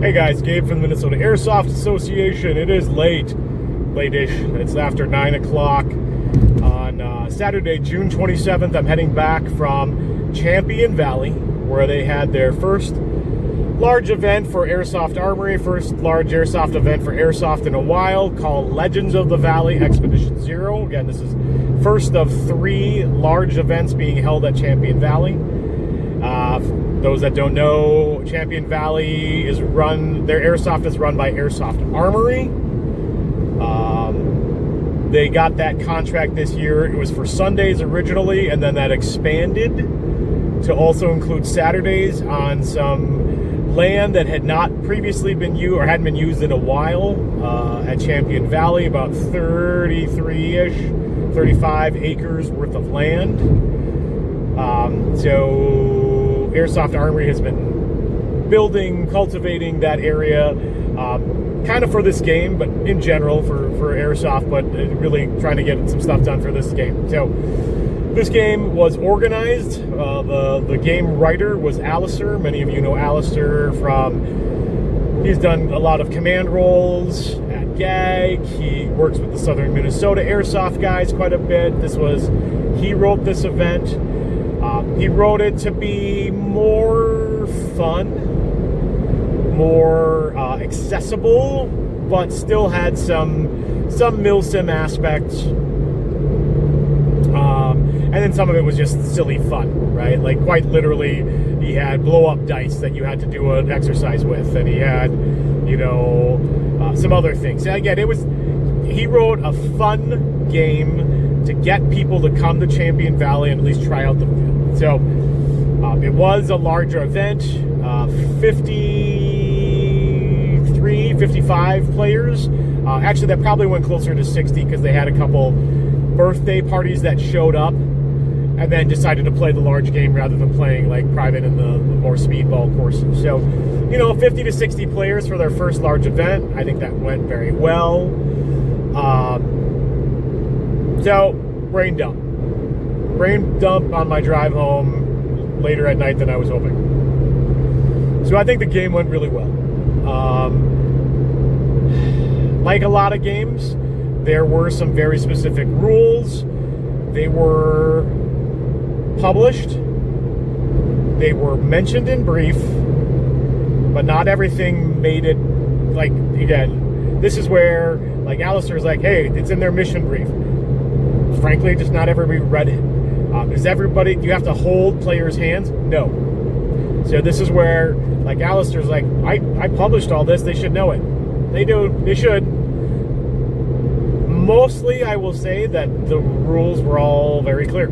Hey guys, Gabe from the Minnesota Airsoft Association. It is late-ish. It's after 9 o'clock on Saturday, June 27th. I'm heading back from Champion Valley, where they had their first large event for Airsoft Armory, first large airsoft event for Airsoft in a while, called Legends of the Valley Expedition Zero. Again, this is first of 3 large events being held at Champion Valley. Those that don't know, Champion Valley is their Airsoft is run by Airsoft Armory. They got that contract this year. It was for Sundays originally, and then that expanded to also include Saturdays on some land that had not previously been used or hadn't been used in a while at Champion Valley, about 33-ish, 35 acres worth of land. So Airsoft Armory has been building, cultivating that area, kind of for this game, but in general for Airsoft, but really trying to get some stuff done for this game. So this game was organized. The game writer was Alistair. Many of you know Alistair he's done a lot of command roles at GAG. He works with the Southern Minnesota Airsoft guys quite a bit. He wrote this event. He wrote it to be more fun, more accessible, but still had some milsim aspects. And then some of it was just silly fun, right? Like quite literally, he had blow-up dice that you had to do an exercise with, and he had, some other things. And again, he wrote a fun game to get people to come to Champion Valley and at least try out the field. So it was a larger event, 55 players. Actually, that probably went closer to 60 because they had a couple birthday parties that showed up and then decided to play the large game rather than playing like private and the more speedball courses. So, 50 to 60 players for their first large event. I think that went very well. So, brain dump on my drive home later at night than I was hoping. So I think the game went really well. Like a lot of games, there were some very specific rules. They were published. They were mentioned in brief, but not everything made it. Like, again, this is where, like, Alistair's like, hey, it's in their mission brief. Frankly, just not everybody read it. Do you have to hold players' hands? No. So this is where, like, Alistair's like, I published all this, they should know it. They do, they should. Mostly, I will say that the rules were all very clear.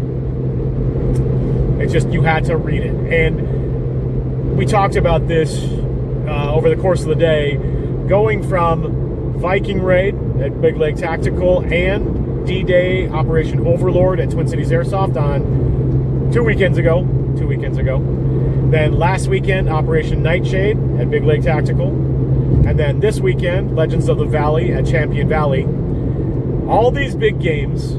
It's just you had to read it. And we talked about this over the course of the day, going from Viking Raid at Big Lake Tactical and D-Day Operation Overlord at Twin Cities Airsoft on 2 weekends ago. Then last weekend, Operation Nightshade at Big Lake Tactical. And then this weekend, Legends of the Valley at Champion Valley. All these big games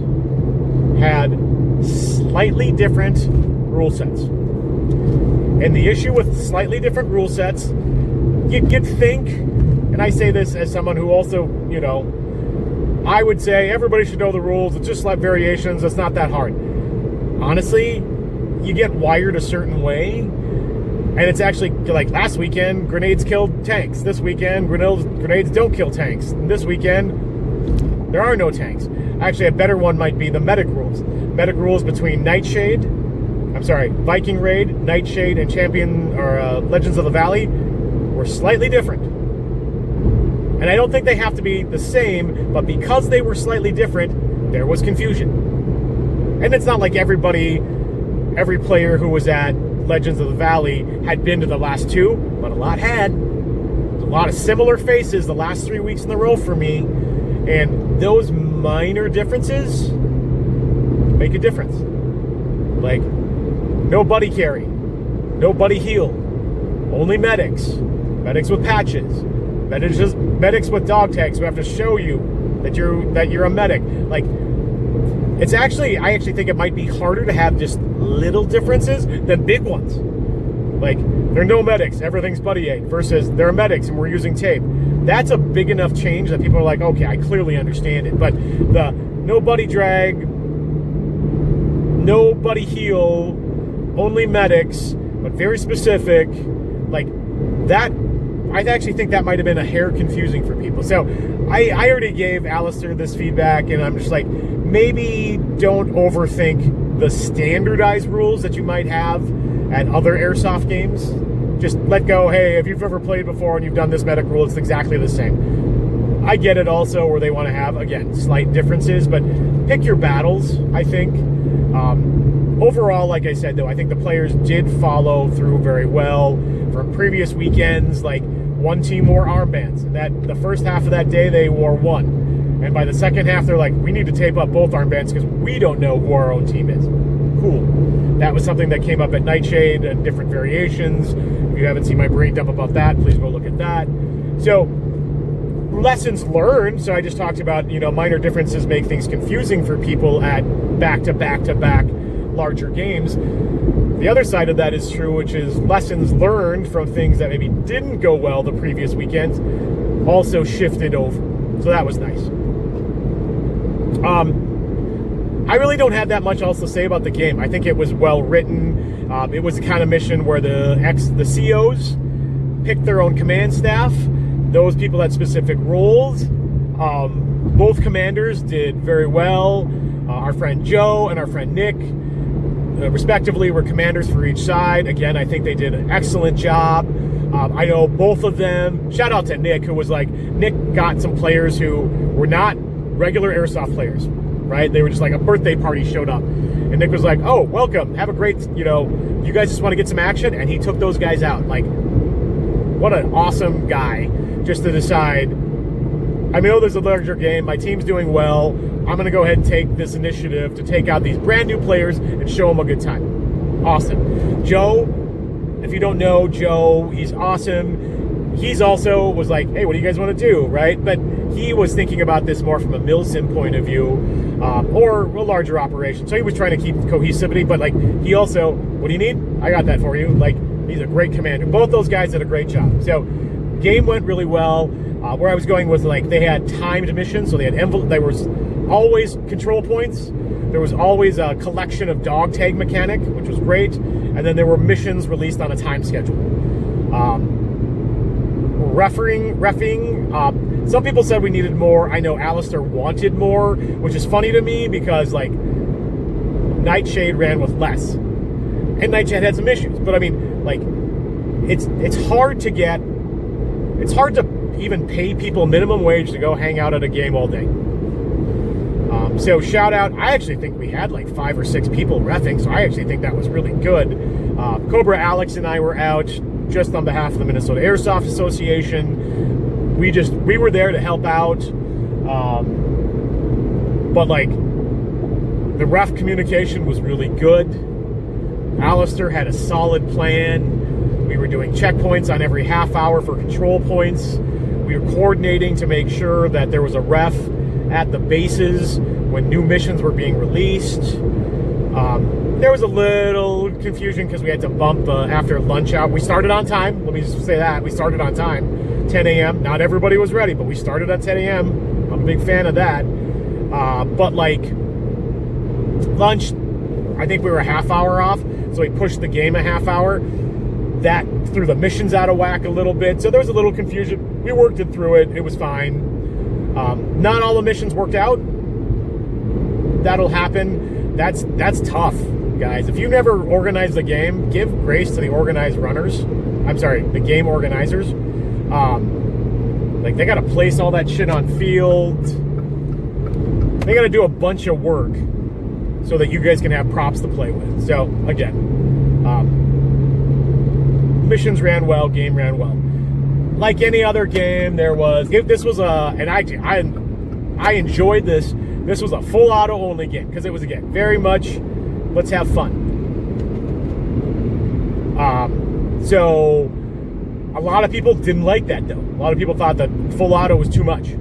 had slightly different rule sets. And the issue with slightly different rule sets, you'd think, and I say this as someone who also, I would say everybody should know the rules. It's just like variations. It's not that hard. Honestly, you get wired a certain way, and it's actually like last weekend, grenades killed tanks. This weekend, grenades don't kill tanks. And this weekend, there are no tanks. Actually, a better one might be the medic rules. Medic rules between Viking Raid, Nightshade, and Champion or Legends of the Valley were slightly different. And I don't think they have to be the same, but because they were slightly different, there was confusion. And it's not like every player who was at Legends of the Valley had been to the last 2, but a lot had. There's a lot of similar faces the last 3 weeks in a row for me. And those minor differences make a difference. Like, no buddy carry, no buddy heal, only medics with patches. Medics with dog tags who have to show you that you're a medic. Like, I actually think it might be harder to have just little differences than big ones. Like, there are no medics, everything's buddy aid, versus there are medics and we're using tape. That's a big enough change that people are like, okay, I clearly understand it. But the no buddy drag, no buddy heal, only medics, but very specific, like that, I actually think that might have been a hair confusing for people. So I already gave Alistair this feedback, and I'm just like, maybe don't overthink the standardized rules that you might have at other Airsoft games. Just let go, hey, if you've ever played before and you've done this medic rule, it's exactly the same. I get it also where they want to have, again, slight differences, but pick your battles, I think. Overall, like I said, though, I think the players did follow through very well. From previous weekends, like, one team wore armbands. That the first half of that day, they wore one. And by the second half, they're like, we need to tape up both armbands because we don't know who our own team is. Cool. That was something that came up at Nightshade and different variations. If you haven't seen my brain dump about that, please go look at that. So, lessons learned. So I just talked about, minor differences make things confusing for people at back-to-back-to-back larger games. The other side of that is true, which is lessons learned from things that maybe didn't go well the previous weekends also shifted over. So that was nice. I really don't have that much else to say about the game. I think it was well written. It was the kind of mission where the COs picked their own command staff. Those people had specific roles. Both commanders did very well. Our friend Joe and our friend Nick, respectively, were commanders for each side. Again, I think they did an excellent job. I know both of them. Shout out to Nick, who was like, Nick got some players who were not regular Airsoft players, right? They were just like a birthday party showed up. And Nick was like, oh, welcome. Have a great, you guys just want to get some action? And he took those guys out. Like, what an awesome guy just to decide, I know there's a larger game. My team's doing well. I'm going to go ahead and take this initiative to take out these brand new players and show them a good time. Awesome. Joe, if you don't know Joe, he's awesome. He's also was like, hey, what do you guys want to do, right? But he was thinking about this more from a milsim point of view, or a larger operation. So he was trying to keep cohesivity, but like he also, what do you need? I got that for you. Like, he's a great commander. Both those guys did a great job. So game went really well. Where I was going was like they had timed missions, so they had there was always control points. There was always a collection of dog tag mechanic, which was great, and then there were missions released on a time schedule. Reffing. Some people said we needed more. I know Alistair wanted more, which is funny to me because like Nightshade ran with less, and Nightshade had some issues. But I mean, like it's hard to get. It's hard to even pay people minimum wage to go hang out at a game all day. So shout out, I actually think we had like 5 or 6 people reffing, so I actually think that was really good. Cobra Alex and I were out just on behalf of the Minnesota Airsoft Association. We were there to help out. But like, the ref communication was really good. Alistair had a solid plan. We were doing checkpoints on every half hour for control points. We were coordinating to make sure that there was a ref at the bases when new missions were being released. There was a little confusion because we had to bump after lunch out. We started on time. Let me just say that. We started on time, 10 a.m. Not everybody was ready, but we started at 10 a.m. I'm a big fan of that. But like lunch, I think we were a half hour off, so we pushed the game a half hour. That threw the missions out of whack a little bit, so there was a little confusion. We worked it through it. It was fine. Not all the missions worked out. That'll happen. That's tough, guys. If you never organized the game, give grace to the organized runners. I'm sorry, the game organizers. Like, they got to place all that shit on field. They got to do a bunch of work so that you guys can have props to play with. So, again, missions ran well, game ran well. Like any other game, this was and I enjoyed this. This was a full auto only game because it was, again, very much let's have fun. So a lot of people didn't like that, though. A lot of people thought that full auto was too much.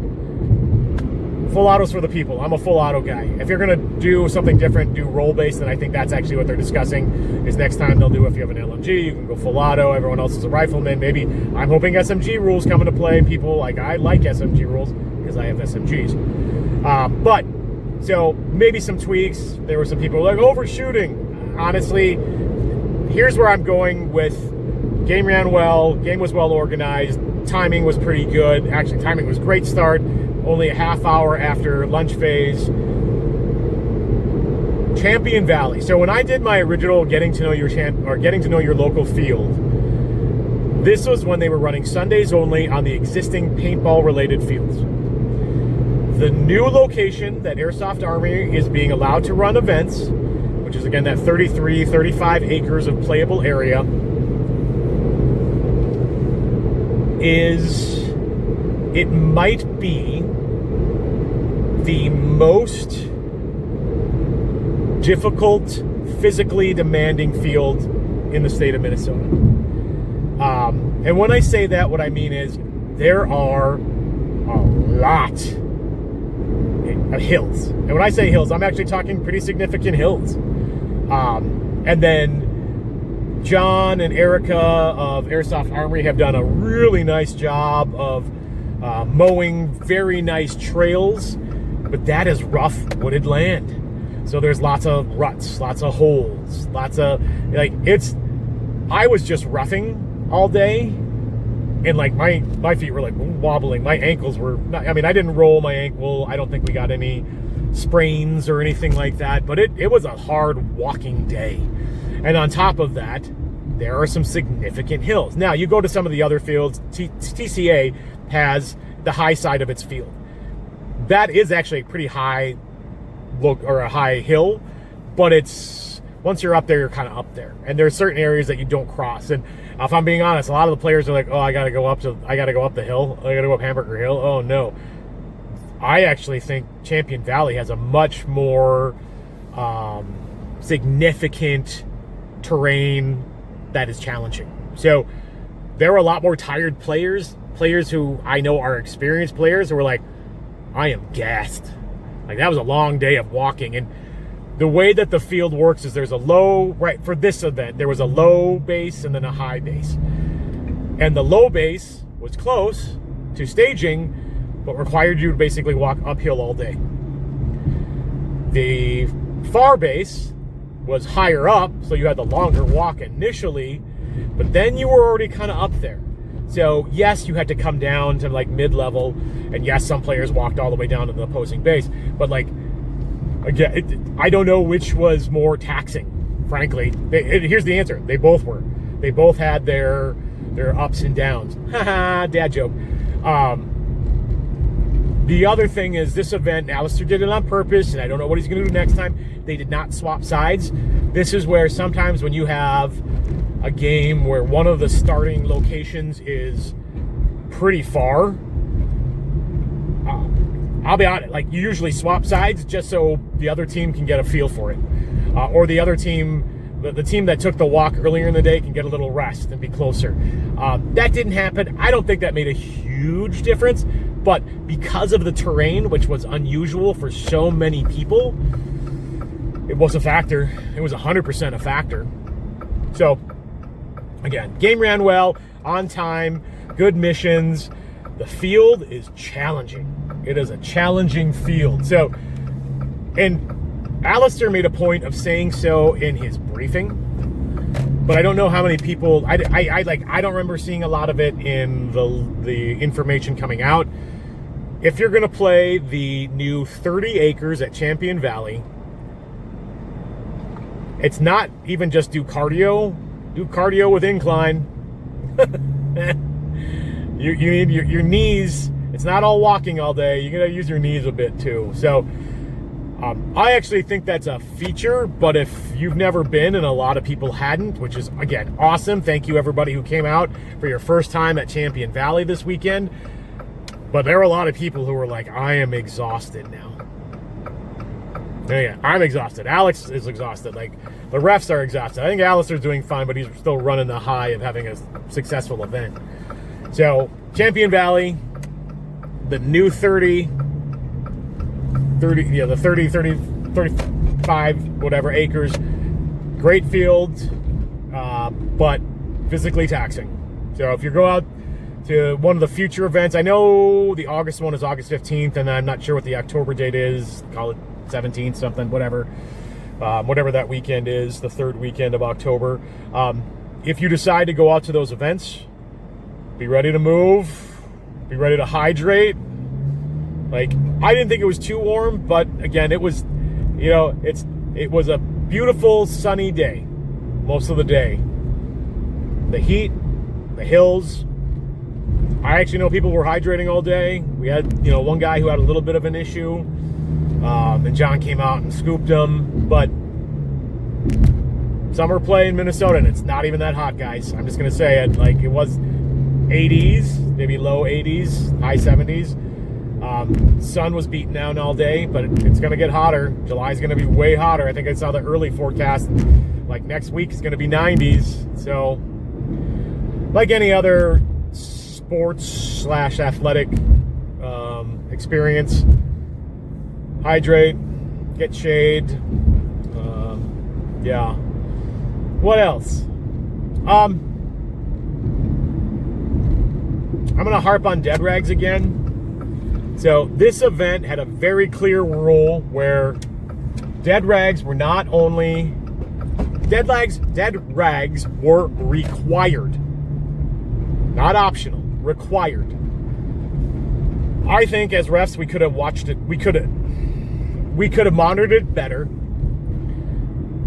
full autos for the people. I'm a full auto guy. If you're going to do something different, do role-based, then I think that's actually what they're discussing, is next time they'll do, if you have an LMG, you can go full auto. Everyone else is a rifleman. Maybe I'm hoping SMG rules come into play. People, like, I like SMG rules because I have SMGs. But, so, maybe some tweaks. There were some people like, overshooting. Honestly, here's where I'm going with game ran well, game was well organized, timing was pretty good. Actually, timing was great start. Only a half hour after lunch phase. Champion Valley. So when I did my original getting to know your local field, this was when they were running Sundays only on the existing paintball related fields. The new location that Airsoft Army is being allowed to run events, which is again that 35 acres of playable area, it might be the most difficult, physically demanding field in the state of Minnesota. And when I say that, what I mean is there are a lot of hills. And when I say hills, I'm actually talking pretty significant hills. And then John and Erica of Airsoft Armory have done a really nice job of mowing very nice trails, but that is rough wooded land. So there's lots of ruts, lots of holes, lots of, like, I was just roughing all day, and like my feet were like wobbling. My ankles were not, I didn't roll my ankle. I don't think we got any sprains or anything like that, but it was a hard walking day. And on top of that, there are some significant hills. Now, you go to some of the other fields, TCA has the high side of its field. That is actually a pretty high a high hill, but once you're up there, you're kind of up there. And there's certain areas that you don't cross. And if I'm being honest, a lot of the players are like, oh, I got to go up the hill. I got to go up Hamburger Hill. Oh, no. I actually think Champion Valley has a much more significant terrain that is challenging. So there were a lot more tired players who I know are experienced players who were like, I am gassed. Like, that was a long day of walking. And the way that the field works is there's a low, right, for this event, there was a low base and then a high base. And the low base was close to staging, but required you to basically walk uphill all day. The far base was higher up, so you had the longer walk initially, but then you were already kind of up there. So yes, you had to come down to like mid-level, and yes, some players walked all the way down to the opposing base, but like, again, I don't know which was more taxing, frankly. Here's the answer. They both were. They both had their ups and downs. Haha, dad joke. The other thing is this event, Alistair did it on purpose, and I don't know what he's going to do next time. They did not swap sides. This is where sometimes when you have a game where one of the starting locations is pretty far, I'll be honest, like, you usually swap sides just so the other team can get a feel for it. Or the other team, the team that took the walk earlier in the day, can get a little rest and be closer. That didn't happen. I don't think that made a huge difference, but because of the terrain, which was unusual for so many people, it was a factor. It was 100% a factor. So, again, game ran well, on time, good missions. The field is challenging. It is a challenging field. So, and Alistair made a point of saying so in his briefing, but I don't know how many people, I don't remember seeing a lot of it in the information coming out. If you're going to play the new 30 acres at Champion Valley, it's not even just do cardio with incline. You need your knees. It's not all walking all day. You gotta use your knees a bit too. So I actually think that's a feature, but if you've never been, and a lot of people hadn't, which is, again, awesome. Thank you everybody who came out for your first time at Champion Valley this weekend. But there are a lot of people who are like, I am exhausted now. Yeah, I'm exhausted. Alex is exhausted. Like, the refs are exhausted. I think Alistair's doing fine, but he's still running the high of having a successful event. So, Champion Valley, the new 30, 30, the 30, 30, 35, whatever acres. Great fields, but physically taxing. So if you go out to one of the future events, I know the August one is August 15th, and I'm not sure what the October date is. Call it 17th, something, whatever. Whatever that weekend is, the third weekend of October. If you decide to go out to those events, be ready to move, be ready to hydrate. Like, I didn't think it was too warm, but again, it was, it was a beautiful sunny day most of the day. The heat, the hills. I actually know people were hydrating all day. We had, one guy who had a little bit of an issue, and John came out and scooped him. But summer play in Minnesota, and it's not even that hot, guys. I'm just gonna say it. Like, it was 80s, maybe low 80s, high 70s. Sun was beating down all day, but it's gonna get hotter. July's gonna be way hotter. I think I saw the early forecast. Like, next week is gonna be 90s. So, like any other sports/athletic experience, hydrate, get shade. Yeah. What else? I'm gonna harp on dead rags again. So this event had a very clear rule where dead rags were not only dead rags were required. Not optional, required. I think as refs we could have watched it, we could have monitored it better.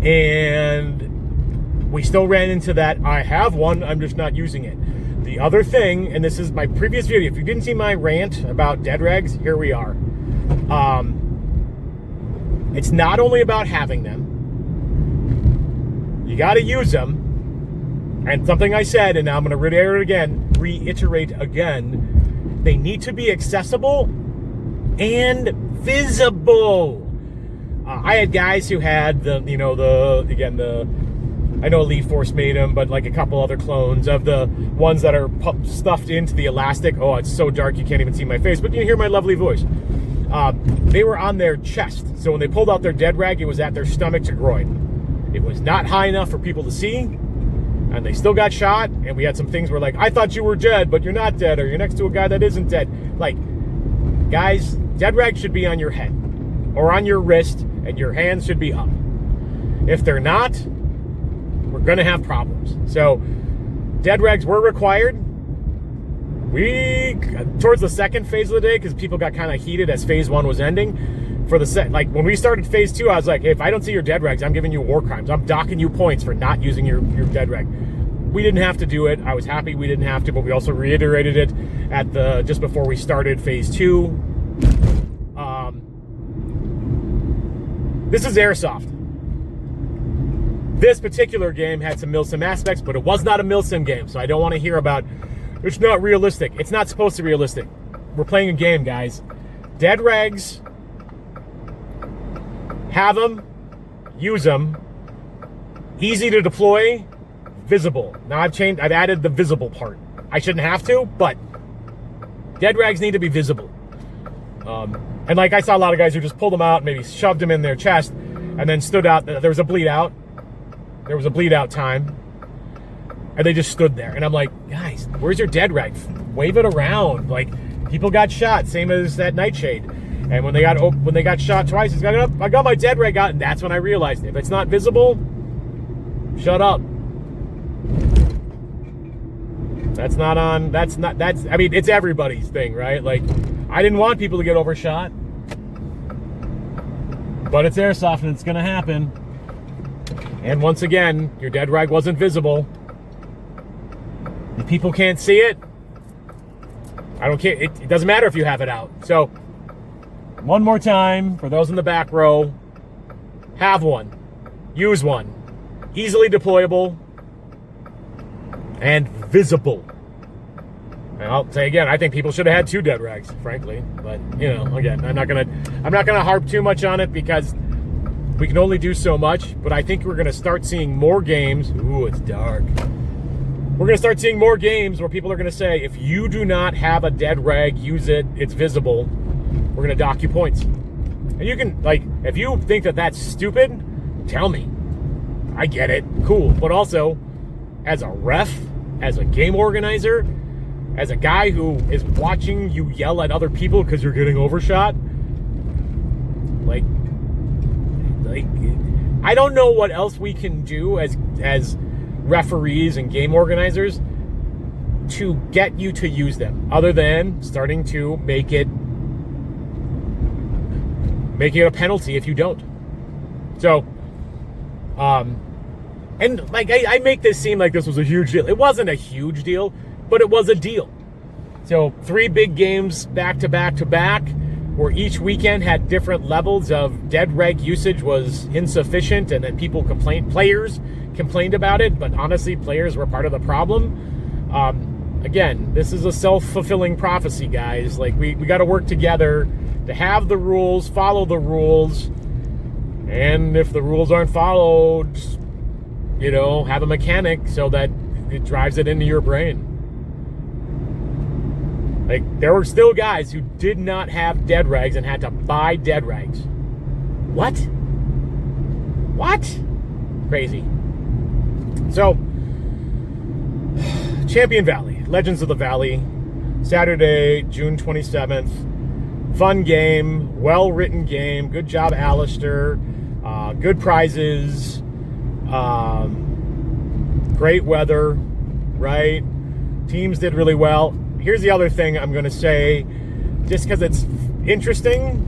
And we still ran into that. I have one, I'm just not using it. The other thing, and this is my previous video, if you didn't see my rant about dead rags, here we are. It's not only about having them. You got to use them. And something I said, and now I'm going to reiterate again, they need to be accessible and visible. I had guys who had I know Elite Force made them, but like a couple other clones of the ones that are stuffed into the elastic. Oh, it's so dark you can't even see my face, but you can hear my lovely voice. They were on their chest. So when they pulled out their dead rag, it was at their stomach to groin. It was not high enough for people to see, and they still got shot. And we had some things where, like, I thought you were dead, but you're not dead, or you're next to a guy that isn't dead. Like, guys, dead rag should be on your head or on your wrist, and your hands should be up. If they're not, we're going to have problems. So, dead rags were required. Towards the second phase of the day, because people got kind of heated as phase one was ending. Like, when we started phase two, I was like, hey, if I don't see your dead rags, I'm giving you war crimes. I'm docking you points for not using your dead rag. We didn't have to do it. I was happy we didn't have to, but we also reiterated it at just before we started phase two. This is Airsoft. This particular game had some milsim aspects, but it was not a milsim game, so I don't want to hear about it's not realistic. It's not supposed to be realistic. We're playing a game, guys. Dead rags, have them, use them, easy to deploy, visible. Now I've added the visible part. I shouldn't have to, but dead rags need to be visible. And like, I saw a lot of guys who just pulled them out, maybe shoved them in their chest, and then stood out. There was a bleed out. There was a bleed out time. And they just stood there. And I'm like, guys, where's your dead rag? Wave it around. Like, people got shot, same as that Nightshade. And when they got shot twice, it's got, I got my dead rag out, and that's when I realized, if it's not visible, shut up. I mean, it's everybody's thing, right? Like, I didn't want people to get overshot, but it's Airsoft and it's gonna happen. And once again, your dead rag wasn't visible. If people can't see it, I don't care. It doesn't matter if you have it out. So, one more time, for those in the back row, have one. Use one. Easily deployable and visible. And I'll say again, I think people should have had 2 dead rags, frankly. But, again, I'm not gonna harp too much on it because we can only do so much. But I think we're gonna start seeing more games. Ooh, it's dark. We're gonna start seeing more games where people are gonna say, if you do not have a dead rag, use it, it's visible, we're gonna dock you points. And you can, like, if you think that that's stupid, tell me. I get it. Cool. But also, as a ref, as a game organizer, as a guy who is watching you yell at other people because you're getting overshot, like, I don't know what else we can do as referees and game organizers to get you to use them, other than starting to making it a penalty if you don't. So, and like I make this seem like this was a huge deal. It wasn't a huge deal, but it was a deal. So 3 big games back to back to back, where each weekend had different levels of dead reg usage was insufficient, and then players complained about it, but honestly, players were part of the problem. Again, this is a self-fulfilling prophecy, guys. Like, we got to work together to have the rules, follow the rules, and if the rules aren't followed, you know, have a mechanic so that it drives it into your brain. Like, there were still guys who did not have dead regs and had to buy dead regs. What? Crazy. So, Champion Valley, Legends of the Valley, Saturday, June 27th. Fun game, well-written game. Good job, Alistair. Good prizes. Great weather, right? Teams did really well. Here's the other thing I'm going to say, just because it's interesting,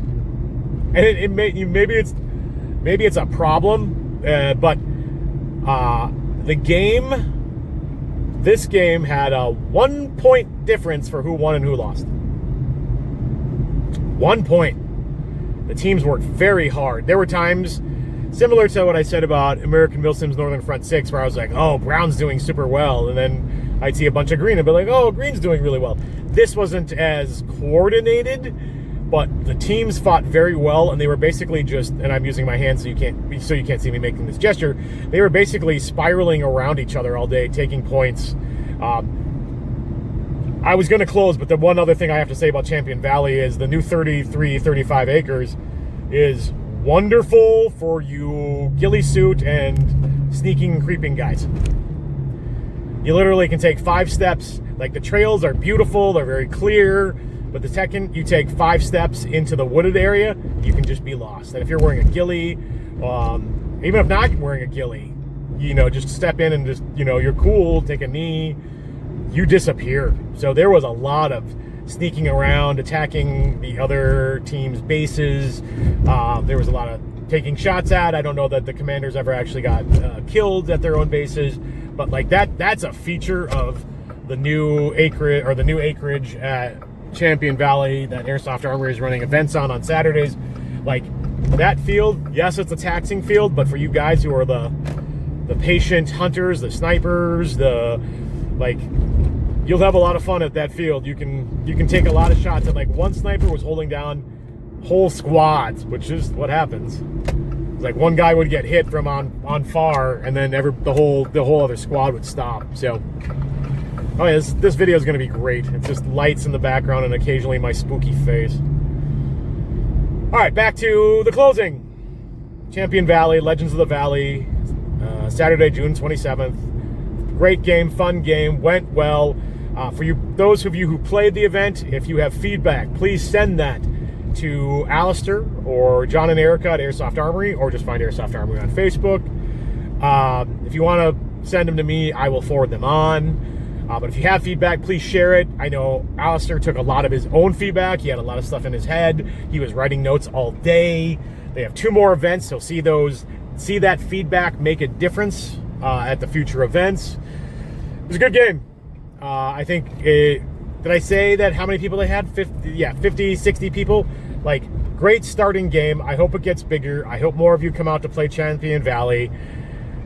and maybe it's a problem, but this game had a 1-point difference for who won and who lost. 1 point. The teams worked very hard. There were times, similar to what I said about American Milsim's Northern Front 6, where I was like, oh, Brown's doing super well, and then I'd see a bunch of green and be like, oh, green's doing really well. This wasn't as coordinated, but the teams fought very well, and they were basically just, and I'm using my hands so you can't see me making this gesture, they were basically spiraling around each other all day, taking points. I was going to close, but the one other thing I have to say about Champion Valley is the new 35 acres is wonderful for you ghillie suit and sneaking and creeping guys. You literally can take 5 steps. Like, the trails are beautiful, they're very clear, but the second you take 5 steps into the wooded area, you can just be lost. And if you're wearing a ghillie, even if not wearing a ghillie, you know, just step in and just, you know, you're cool, take a knee, you disappear. So there was a lot of sneaking around, attacking the other team's bases. There was a lot of taking shots at. I don't know that the commanders ever actually got killed at their own bases, but like that's a feature of the new acreage at Champion Valley that Airsoft Armory is running events on Saturdays. Like, that field, yes, it's a taxing field, but for you guys who are the patient hunters, the snipers, you'll have a lot of fun at that field. You can take a lot of shots. And like, one sniper was holding down whole squads, which is what happens. It's like one guy would get hit from on far, and then the whole other squad would stop. So, oh yeah, this video is going to be great. It's just lights in the background and occasionally my spooky face. All right, back to the closing. Champion Valley, Legends of the Valley, Saturday, June 27th. Great game, fun game, went well. For those of you who played the event, if you have feedback, please send that to Alistair or John and Erica at Airsoft Armory, or just find Airsoft Armory on Facebook. If you want to send them to me, I will forward them on. But if you have feedback, please share it. I know Alistair took a lot of his own feedback. He had a lot of stuff in his head. He was writing notes all day. They have 2 more events, so see that feedback make a difference at the future events. It was a good game. I think, did I say that how many people they had? 50, 60 people. Like, great starting game. I hope it gets bigger. I hope more of you come out to play Champion Valley.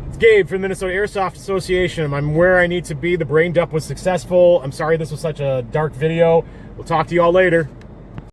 It's Gabe from the Minnesota Airsoft Association. I'm where I need to be. The brain dump was successful. I'm sorry this was such a dark video. We'll talk to you all later.